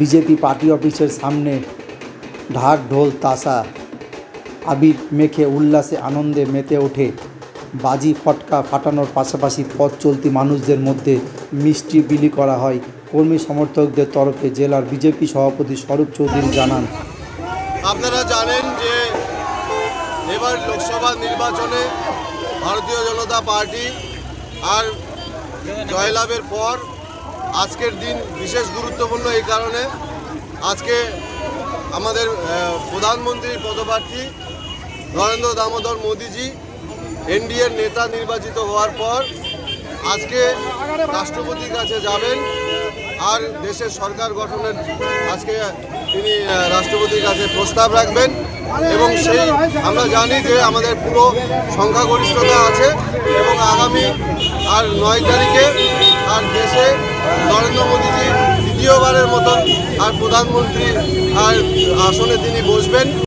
BJP party অফিসের সামনে ঢাক ঢোল তাশা আবির মেখে উল্লাসে আনন্দে মেতে ওঠে। বাজি ফটকা ফাটানোর পাশাপাশি পথ চলতি মানুষদের মধ্যে মিষ্টি বিলি করা হয়। কর্মী সমর্থকদের তরফে জেলার বিজেপি সভাপতি স্বরূপ চৌধুরী জানান, আপনারা জানেন যে এবার লোকসভা নির্বাচনে ভারতীয় জনতা পার্টি আর জয়লাভের পর আজকের দিন বিশেষ গুরুত্বপূর্ণ এই কারণে আজকে আমাদের প্রধানমন্ত্রীর পদপ্রার্থী নরেন্দ্র দামোদর মোদিজি এনডিএর নেতা নির্বাচিত হওয়ার পর আজকে রাষ্ট্রপতির কাছে যাবেন আর দেশের সরকার গঠনের আজকে তিনি রাষ্ট্রপতির কাছে প্রস্তাব রাখবেন এবং সেই আমরা জানি যে আমাদের পুরো সংখ্যাগরিষ্ঠতা আছে এবং আগামী আর 9 তারিখে আর দেশে নরেন্দ্র মোদীজি দ্বিতীয়বারের মতন আর প্রধানমন্ত্রী আর আসনে তিনি বসবেন।